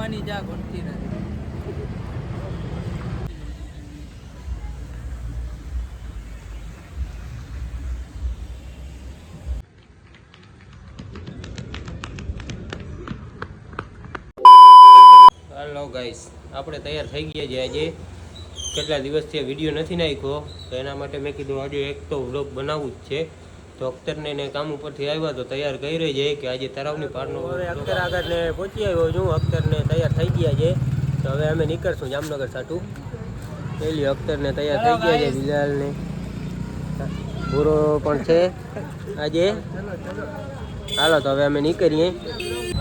પીવાની ચા ઘટતી નથી. હેલો ગાઈસ, આપણે તૈયાર થઈ ગયા છે. આજે કેટલા દિવસથી વિડીયો નથી નાખ્યો, તો એના માટે મેં કીધું આજે એક તો વ્લોગ બનાવવું જ છે. તો અખ્તરને એને કામ ઉપરથી આવ્યા તો તૈયાર કરી રહી છે કે આજે તરાવની પારનો. હવે અખ્તર આગળ ને પહોંચી આવ્યો છું. અખ્તરને તૈયાર થઈ ગયા છે, તો હવે અમે નીકળશું જામનગર સાટું. પેલી અખ્તરને તૈયાર થઈ ગયા છે. બિલાલને પૂરો પણ છે આજે. હાલો તો હવે અમે નીકળીએ.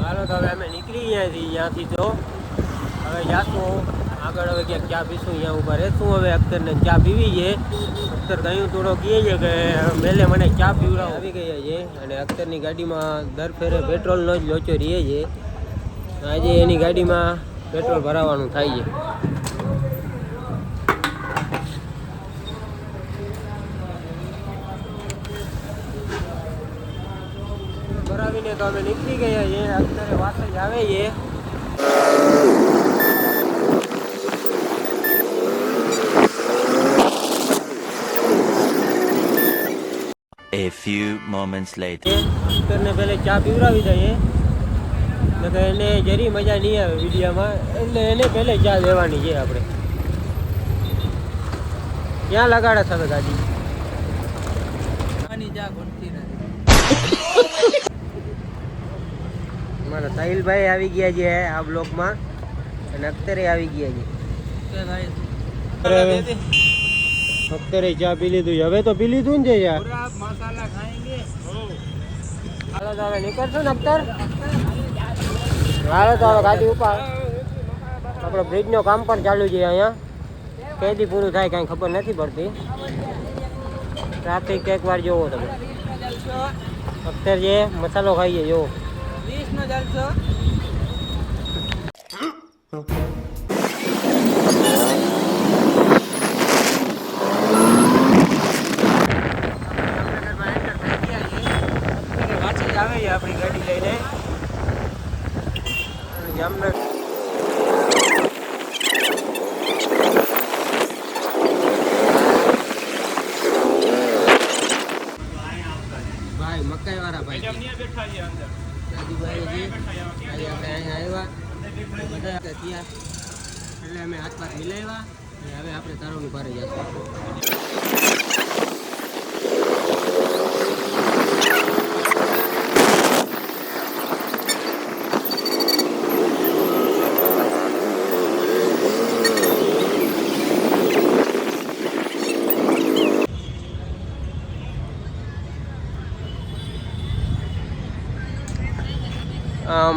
હાલો તો હવે અમે નીકળી ત્યાંથી તો હવે જાશું આગળ. હવે ક્યાંક ચા પીશું, અહીંયા ઊભા રહેશું. હવે અખ્તરને ચા પીવી છે. અખ્તર કયું થોડો કહે છે કે મેલે મને ચા પીવડાવ. આવી ગયા છે અને અખ્તરની ગાડીમાં દર ફેરે પેટ્રોલનો જ લોચો રહે છે. આજે એની ગાડીમાં પેટ્રોલ ભરાવાનું થાય છે. ભરાવીને તો અમે નીકળી ગયા છીએ. અત્યારે વાત જ આવે છે. A few moments later. અખ્તરને પહેલે ચા પીવડાવી દઈએ એટલે એને જરી મજા નહીં આવે વિડીયોમાં, એટલે એને પહેલે ચા દેવાની છે આપણે. ક્યાં લગાડે છે ગાડી? પીવાની ચા ઘટતી નથી. મારા સાહિલભાઈ આવી ગયા છે આ બ્લોકમાં અને અખ્તરે આવી ગયા છે. અખ્તરે ચા પી લીધું. હવે તો પી લીધું ને યાર. મસાલા ખાएंगे. હાલો તો હવે નીકળશું ને અખ્તર. હાલો તો હવે ગાડી ઉપર. આપણો બ્રિજનો કામ પણ ચાલુ છે અહીંયા. કેદી પૂરું થાય કાંઈ ખબર નથી પડતી. ટ્રાફિક એકવાર જોવો તમે. અખ્તર જે મસાલો ખાઈએ જોવો. 20 નો ચાલશો. આવે છે આપણી ગાડી લઈને જામનગર. ભાઈ મકાઈ વાળા ભાઈ દાદીભાઈ જી આજે આપણે અહીંયા આવ્યા બધા ત્યાં, એટલે અમે હાથ પાથ મિલાવ્યા અને હવે આપણે તારોની પારે જશું.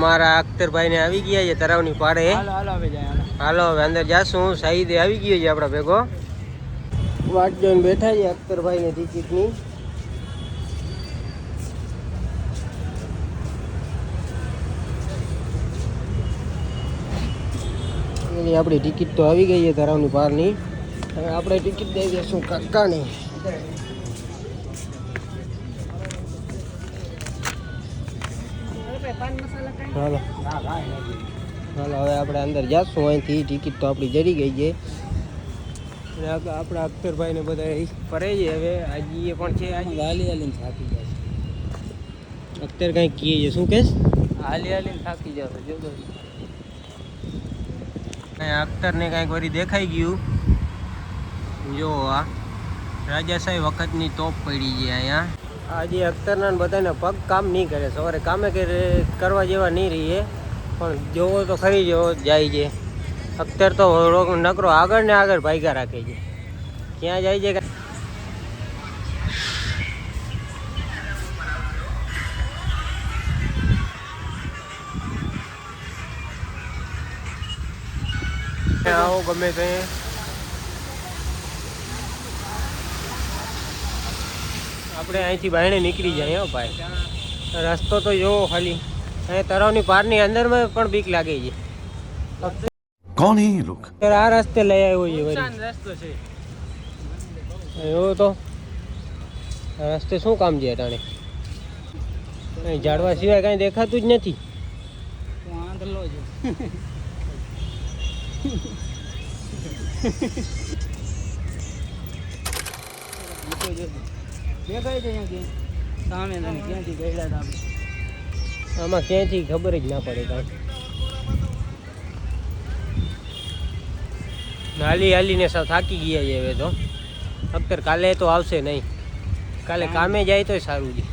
મારા અખ્તરભાઈ ને આવી ગયા છે તરાવની પાડે. હાલો હવે અંદર જાશું. સાહિદે આવી ગયો છે આપણા ભેગો. વાટ જોઈને બેઠા છે અખ્તરભાઈ ને ટિકિટની. આપણી ટિકિટ તો આવી ગઈ છે તરાવની પારની. હવે આપણે ટિકિટ દઈ દઈશું કાકાની. હાલો હાલો હવે આપણે અંદર જાશું. અહીંથી ટિકિટ તો આપણી જડી ગઈ છે. આપણા અખ્તરભાઈ ને બધા ફરે છે. હવે આજે પણ છે. આજે હાલી હાલીને થાકી જશે અખ્તર. કંઈક કહે છે, શું કહેશ? હાલી હાલીને થાકી જશે. જો અખ્તરને કાંઈક વળી દેખાઈ ગયું. જો આ રાજાશાહી વખતની તોપ પડી છે અહીંયા. આજે અખ્તરના બધાને પગ કામ નહીં કરે. સવારે કામે કરવા જેવા નહીં રહીએ, પણ જોવો તો ખરી જેવો જાય છે. અખ્તર તો નકરો આગળ ને આગળ ભાગ્યા રાખે છે. ક્યાં જાય છે? આવો ગમે તે. આપણે અહીંથી બાયણે નીકળી જાય ભાઈ. રસ્તો તો જોવો ખાલી. અહીંયા તરાવની પારની અંદરમાં પણ બીક લાગે છે. कौन है ये लोग? આ રસ્તે લઈ આવ્યો છે રસ્તો છે એવો તો. આ રસ્તે શું કામ છે અટાણે? ઝાડવા સિવાય કાંઈ દેખાતું જ નથી. વાંધલો છે. દેખાય છે અહીંયા સામે તમે ક્યાંથી ગયેલા હતા આપણે? આમાં ક્યાંથી ખબર જ ના પડે કાંઈ. હાલી હાલીને સાવ થાકી ગયા છે હવે તો. અખ્તર કાલે તો આવશે નહીં. કાલે કામે જાય તોય સારું છે.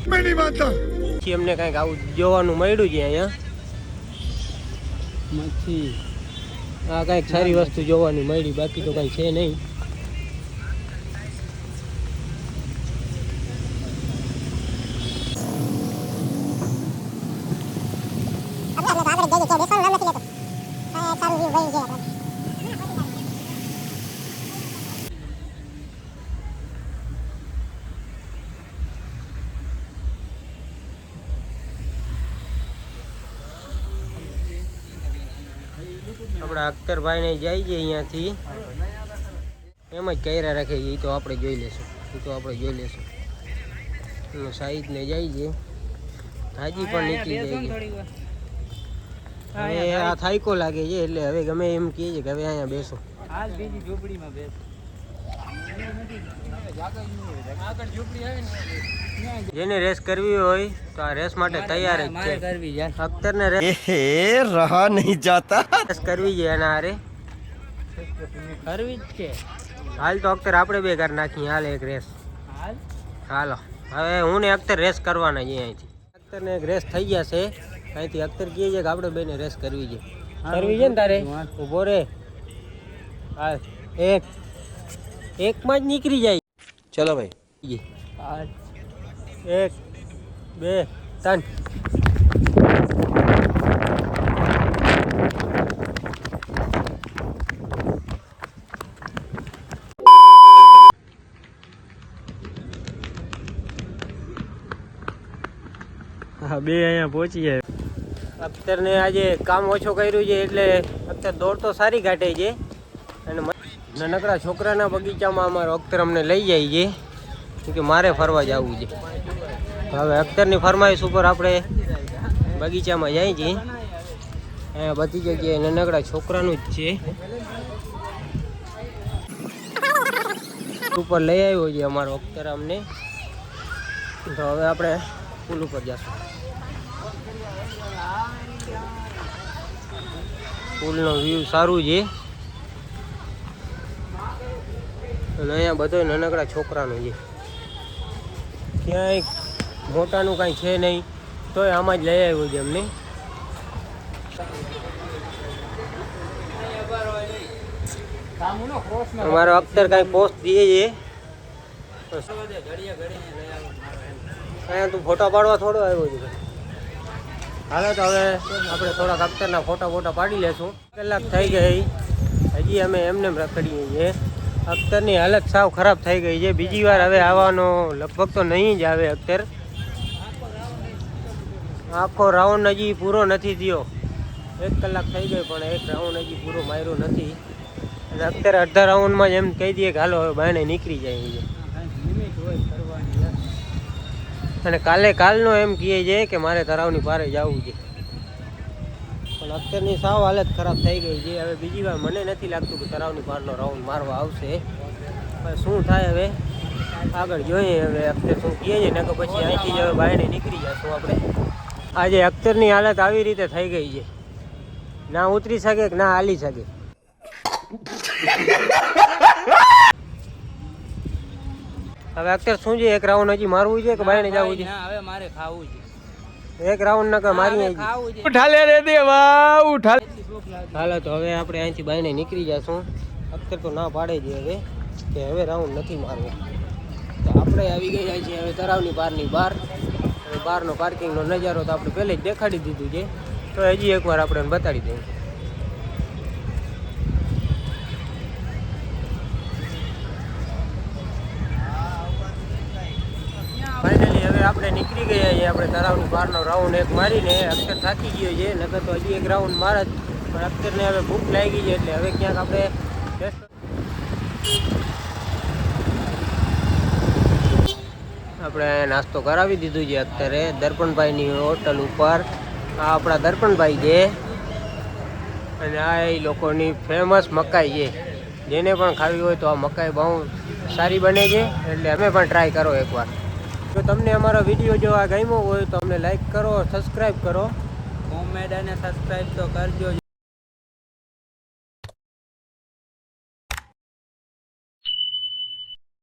પછી અમને કાંઈક આવું જોવાનું મળ્યું છે અહીંયા. મચ્છી આ કાંઈક સારી વસ્તુ જોવાની મળી, બાકી તો કાંઈ છે નહીં. આપણા અખ્તરભાઈને જાય છે અહીંયાથી, એમ જ કર્યા રાખે છે. એ તો આપણે જોઈ લેશું. સાહિદને જાય છે, હાજી પણ નીકળી જાય છે. હવે આ થાયકો લાગે છે એટલે હવે ગમે એમ કહે છે કે હવે અહીંયા બેસો. હાલ બીજી ઝૂંપડીમાં બેસ. આગળ ઝૂંપડી આવે ને જેને રેસ કરવી હોય તો આ રેસ માટે તૈયાર જ મારે છે. કરવી યાર. અખ્તરને રેસ रहा नहीं जाता કરવી છે એના હારે. કરવી જ છે. હાલ તો અખ્તર આપણે બે કરી નાખીએ. હાલ એક રેસ. હાલ હાલો હવે હું ને અખ્તર રેસ કરવાના છે અહીંથી. અખ્તરને એક રેસ થઈ ગયા છે અહીંથી. અખ્તર કહે છે કે આપણે બેને રેસ કરવી છે. કરવી છે ને તારે? ઊભો રે. હાલ એકમાં જ નીકળી જાય. चलो भाई. હાલ 1 2 3. હા, બે અહીંયા પહોંચી જાય. અખ્તરને આજે કામ ઓછું કર્યું છે એટલે અખ્તર દોડ તો સારી કાઢે છે. અને નાનકડા છોકરાના બગીચામાં અમારો અખ્તર અમને લઈ જાય છે, કે મારે ફરવા જવું છે. હવે અખ્તરની ફરમાઈશ ઉપર આપણે બગીચામાં જાય છીએ. અહીંયા બધી જગ્યાએ નાનકડા છોકરાનું જ છે. ઉપર લઈ આવ્યો છે અમારો અખ્તર અમને. તો હવે આપણે પુલ ઉપર જશું. પુલનો વ્યૂ સારું છે. અને અહીંયા બધો નાનકડા છોકરાનું છે. ક્યાંય મોટાનું કાંઈ છે નહીં, તોય આમાં જ લઈ આવ્યું છે અમને. અમારો અખ્તર કાંઈ પોસ્ટ દે છે. અહીંયા તું ફોટા પાડવા થોડો આવ્યો છે. હાલો તો હવે આપણે થોડાક અખ્તરના ફોટા પાડી લેશું. કલાક થઈ ગઈ, હજી અમે એમને રખડીએ છીએ. અખ્તરની હાલત સાવ ખરાબ થઈ ગઈ છે. બીજી વાર હવે આવવાનો લગભગ તો નહીં જ આવે અખ્તર. આખો રાઉન્ડ હજી પૂરો નથી થયો. 1 કલાક થઈ ગઈ પણ એક રાઉન્ડ હજી પૂરો માર્યો નથી. અને અખ્તર અડધા રાઉન્ડમાં જ એમ કહી દઈએ કે હાલો હવે બાયણે નીકળી જાય છે. અને કાલનો એમ કહે છે કે મારે તળાવની પારે જવું છે. પણ અખ્તરની સાવ હાલત ખરાબ થઈ ગઈ છે. હવે બીજી વાર મને નથી લાગતું કે તળાવની પારનો રાઉન્ડ મારવા આવશે. હવે શું થાય હવે આગળ જોઈએ. હવે અખ્તર શું કહે છે ને કે પછી અહીંથી જ હવે બાયણે નીકળી જશું આપણે. આજે અખ્તરની હાલત આવી રીતે થઈ ગઈ છે, ના ઉતરી શકે કે ના હાલી શકે. હવે અખ્તર શું છે, એક રાઉન્ડ હજી મારવું છે કે બાયણે જવું છે? હવે મારે ખાવું છે. એક રાઉન્ડ નકર મારી ખાવું છે. ઉઠા લે રે દેવા ઉઠા. હાલો તો હવે આપણે અહીંથી બાયણે નીકળી જશું. અખ્તર તો ના પાડે છે હવે કે હવે રાઉન્ડ નથી મારવો. તો આપણે આવી ગયા છીએ હવે તળાવની પારની બહાર. હવે બહારનો પાર્કિંગનો નજારો તો આપણે પહેલે જ દેખાડી દીધું છે, તો હજી એકવાર આપણે બતાડી દઈએ. ફાઇનલી હવે આપણે નીકળી ગયા છીએ. આપણે તળાવની બહારનો રાઉન્ડ એક મારીને અખ્તર થાકી ગયો છે. નકર તો હજી એક રાઉન્ડ મારે જ, પણ અખ્તરને હવે ભૂખ લાગી છે એટલે હવે ક્યાંક આપણે આપણે નાસ્તો કરાવી દીધું છે અત્યારે દર્પણભાઈની હોટલ ઉપર. આ આપણા દર્પણભાઈ છે. અને આ એ લોકોની ફેમસ મકાઈ છે. જેને પણ ખાવી હોય તો આ મકાઈ બહુ સારી બને છે, એટલે અમે પણ ટ્રાય કરો એકવાર. જો તમને અમારો વિડીયો જો આ ગમ્યો હોય તો અમને લાઈક કરો, સબસ્ક્રાઈબ કરો. કોમેન્ટ અને સબસ્ક્રાઈબ તો કરજો.